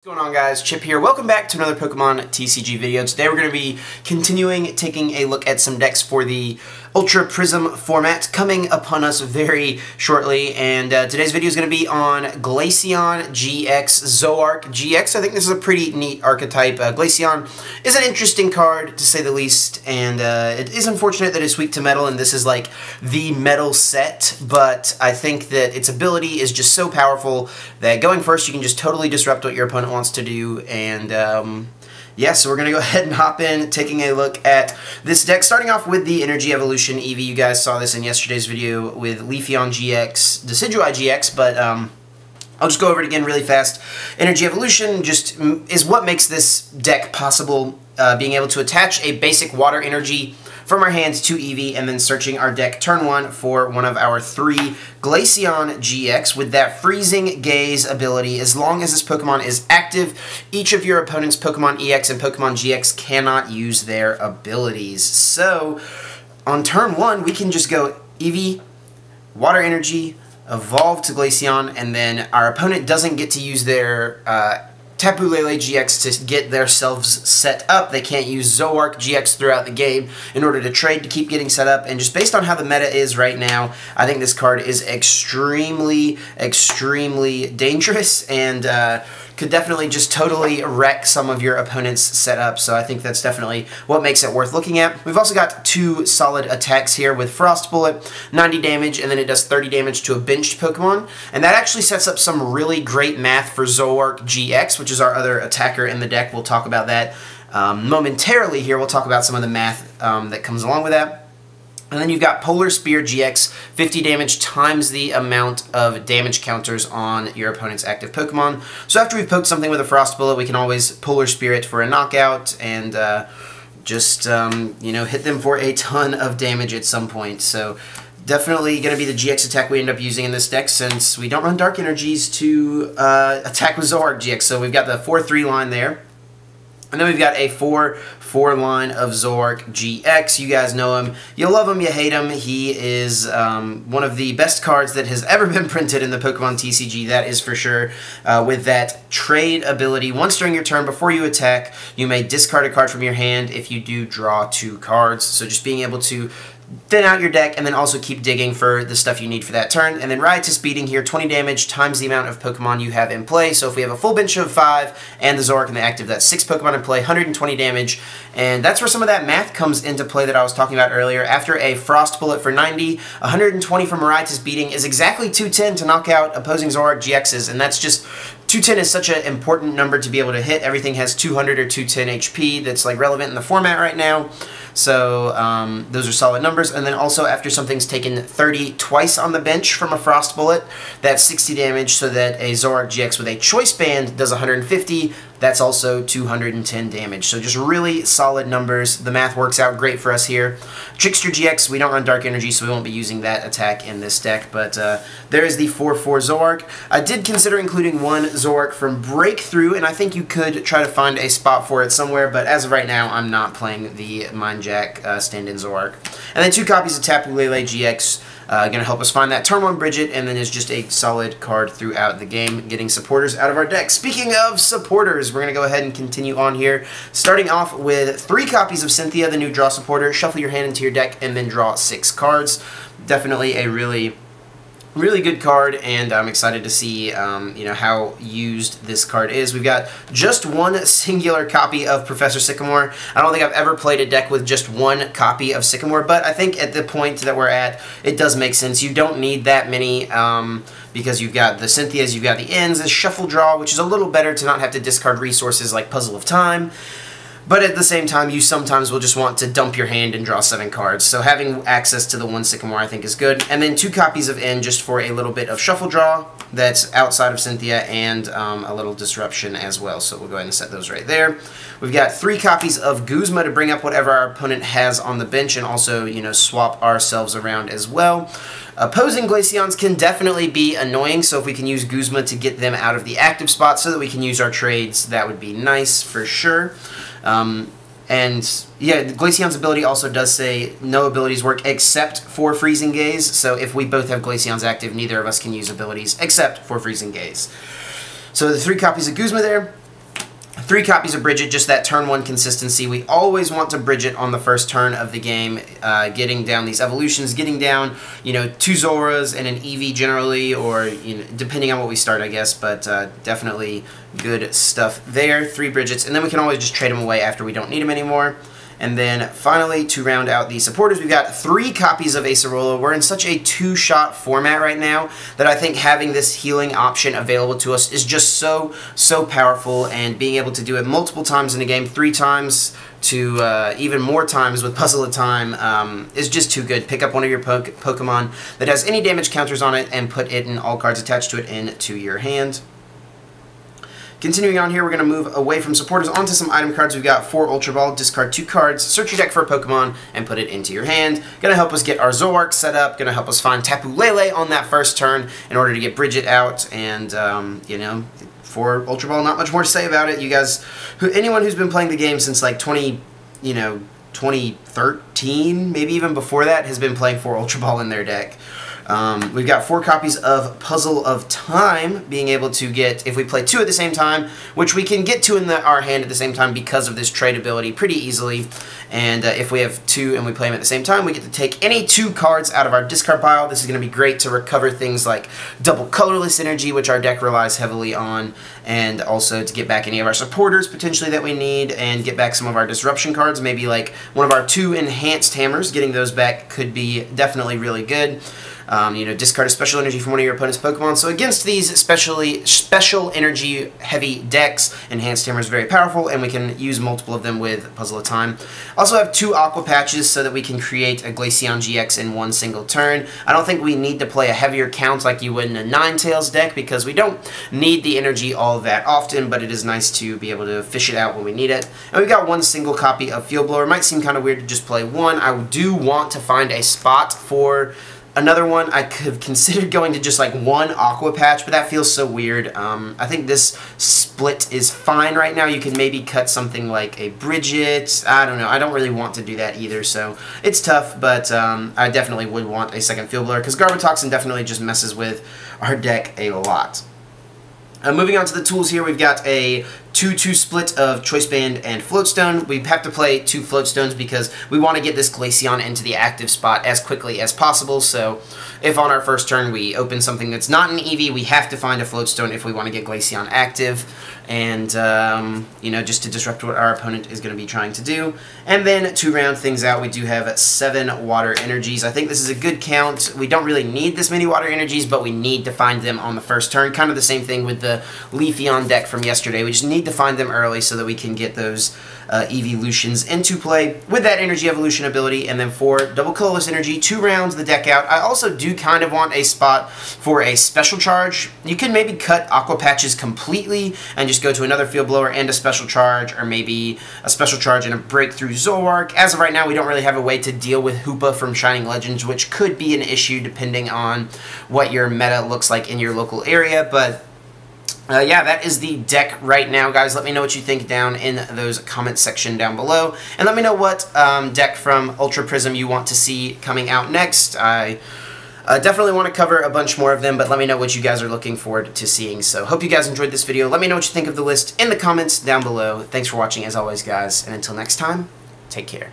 What's going on, guys? Chip here. Welcome back to another Pokemon TCG video. Today we're going to be continuing taking a look at some decks for the Ultra Prism format coming upon us very shortly, and today's video is going to be on Glaceon Gx, Zoroark GX. I think this is a pretty neat archetype. Glaceon is an interesting card, to say the least, and it is unfortunate that it's weak to metal, and this is like the metal set, but I think that its ability is just so powerful that going first you can just totally disrupt what your opponent wants to do, and yeah, so we're going to go ahead and hop in, taking a look at this deck, starting off with the Energy Evolution Eevee. You guys saw this in yesterday's video with Glaceon Gx, Decidueye GX, but I'll just go over it again really fast. Energy Evolution just is what makes this deck possible, being able to attach a basic water energy from our hands to Eevee, and then searching our deck turn one for one of our three Glaceon Gx with that Freezing Gaze ability. As long as this Pokemon is active, each of your opponent's Pokemon EX and Pokemon GX cannot use their abilities. So, on turn one, we can just go Eevee, Water Energy, evolve to Glaceon, and then our opponent doesn't get to use their Tapu Lele GX to get themselves set up. They can't use Zoroark GX throughout the game in order to trade to keep getting set up, and just based on how the meta is right now, I think this card is extremely dangerous, and could definitely just totally wreck some of your opponent's setup, so I think that's definitely what makes it worth looking at. We've also got two solid attacks here with Frost Bullet, 90 damage, and then it does 30 damage to a benched Pokemon, and that actually sets up some really great math for Zoroark GX, which is our other attacker in the deck. We'll talk about that momentarily here. We'll talk about some of the math that comes along with that. And then you've got Polar Spear GX, 50 damage times the amount of damage counters on your opponent's active Pokemon. So after we've poked something with a Frost Bullet, we can always Polar Spear it for a knockout, and just you know, hit them for a ton of damage at some point. So definitely going to be the GX attack we end up using in this deck, since we don't run Dark Energies to attack with Zoroark GX. So we've got the 4-3 line there. And then we've got a 4-4 line of Zoroark GX. You guys know him. You love him, you hate him. He is one of the best cards that has ever been printed in the Pokemon TCG, that is for sure. With that trade ability, once during your turn, before you attack, you may discard a card from your hand. If you do, draw 2 cards. So just being able to thin out your deck, and then also keep digging for the stuff you need for that turn. And then Riotous Beating here, 20 damage times the amount of Pokemon you have in play. So if we have a full bench of 5 and the Zoroark and the active, that's 6 Pokemon in play, 120 damage. And that's where some of that math comes into play that I was talking about earlier. After a Frost Bullet for 90, 120 from Riotous Beating is exactly 210 to knock out opposing Zoroark GXs, and that's just 210 is such an important number to be able to hit. Everything has 200 or 210 HP that's like relevant in the format right now. So those are solid numbers. And then also after something's taken 30 twice on the bench from a Frost Bullet, that's 60 damage, so that a Zoroark GX with a Choice Band does 150. That's also 210 damage. So just really solid numbers. The math works out great for us here. Trickster GX, we don't run Dark Energy, so we won't be using that attack in this deck. But there is the 4-4 Zoroark. I did consider including one Zoroark from Breakthrough, and I think you could try to find a spot for it somewhere, but as of right now, I'm not playing the Mind Jack stand-in Zoroark. And then 2 copies of Tapu Lele GX. Going to help us find that turn 1 Bridget, and then is just a solid card throughout the game, getting supporters out of our deck. Speaking of supporters, we're going to go ahead and continue on here, starting off with 3 copies of Cynthia, the new draw supporter. Shuffle your hand into your deck, and then draw 6 cards. Definitely a really good card, and I'm excited to see you know, how used this card is. We've got just one singular copy of Professor Sycamore. I don't think I've ever played a deck with just one copy of Sycamore, but I think at the point that we're at, it does make sense. You don't need that many because you've got the Cynthias, you've got the Ns, the Shuffle Draw, which is a little better to not have to discard resources like Puzzle of Time. But at the same time, you sometimes will just want to dump your hand and draw 7 cards. So having access to the one Sycamore, I think, is good. And then 2 copies of N just for a little bit of Shuffle Draw that's outside of Cynthia, and a little disruption as well. So we'll go ahead and set those right there. We've got 3 copies of Guzma to bring up whatever our opponent has on the bench, and also, you know, swap ourselves around as well. Opposing Glaceons can definitely be annoying, so if we can use Guzma to get them out of the active spot so that we can use our trades, that would be nice for sure. And yeah, Glaceon's ability also does say no abilities work except for Freezing Gaze, so if we both have Glaceons active, neither of us can use abilities except for Freezing Gaze. So the 3 copies of Guzma there. 3 copies of Bridget, just that turn 1 consistency. We always want to Bridget on the first turn of the game, getting down these evolutions, getting down, you know, 2 Zoras and an Eevee generally, or, you know, depending on what we start, I guess, but definitely good stuff there. 3 Bridgets, and then we can always just trade them away after we don't need them anymore. And then finally, to round out the supporters, we've got 3 copies of Acerola. We're in such a 2-shot format right now that I think having this healing option available to us is just so powerful, and being able to do it multiple times in a game, 3 times to even more times with Puzzle of Time, is just too good. Pick up one of your Pokemon that has any damage counters on it and put it in all cards attached to it into your hand. Continuing on here, we're going to move away from supporters onto some item cards. We've got 4 Ultra Ball, discard 2 cards, search your deck for a Pokemon, and put it into your hand. Going to help us get our Zoroark set up, going to help us find Tapu Lele on that first turn in order to get Bridget out, and, you know, for Ultra Ball, not much more to say about it. You guys, anyone who's been playing the game since, like, 2013, maybe even before that, has been playing 4 Ultra Ball in their deck. We've got 4 copies of Puzzle of Time, being able to get, if we play 2 at the same time, which we can get 2 in our hand at the same time because of this trade ability pretty easily. And if we have 2 and we play them at the same time, we get to take any 2 cards out of our discard pile. This is going to be great to recover things like double colorless energy, which our deck relies heavily on, and also to get back any of our supporters potentially that we need, and get back some of our disruption cards. Maybe like one of our 2 enhanced hammers, getting those back could be definitely really good. You know, discard a special energy from one of your opponent's Pokemon. So against these special energy heavy decks, Enhanced Hammer is very powerful, and we can use multiple of them with Puzzle of Time. Also have 2 Aqua Patches so that we can create a Glaceon Gx in one single turn. I don't think we need to play a heavier count like you would in a Ninetales deck, because we don't need the energy all that often, but it is nice to be able to fish it out when we need it. And we've got 1 single copy of Field Blower. Might seem kind of weird to just play 1. I do want to find a spot for another one. I could have considered going to just like 1 Aqua Patch, but that feels so weird. I think this split is fine right now. You can maybe cut something like a Bridget. I don't know. I don't really want to do that either, so it's tough, but I definitely would want a second Field Blower, because Garbotoxin definitely just messes with our deck a lot. Moving on to the tools here, we've got a 2-2 split of Choice Band and Floatstone. We have to play 2 Floatstones because we want to get this Glaceon into the active spot as quickly as possible. So if on our first turn we open something that's not an Eevee, we have to find a Floatstone if we want to get Glaceon active, and you know, just to disrupt what our opponent is going to be trying to do. And then to round things out, we do have 7 Water Energies. I think this is a good count. We don't really need this many Water Energies, but we need to find them on the first turn. Kind of the same thing with the Leafeon deck from yesterday. We just need to find them early so that we can get those evolutions into play with that energy evolution ability. And then for double colorless energy, 2 rounds the deck out. I also do kind of want a spot for a special charge. You can maybe cut Aqua Patches completely and just go to another Field Blower and a special charge, or maybe a special charge and a Breakthrough Zoroark. As of right now, we don't really have a way to deal with Hoopa from Shining Legends, which could be an issue depending on what your meta looks like in your local area, but yeah, that is the deck right now, guys. Let me know what you think down in those comments section down below. And let me know what deck from Ultra Prism you want to see coming out next. I definitely want to cover a bunch more of them, but let me know what you guys are looking forward to seeing. So hope you guys enjoyed this video. Let me know what you think of the list in the comments down below. Thanks for watching as always, guys. And until next time, take care.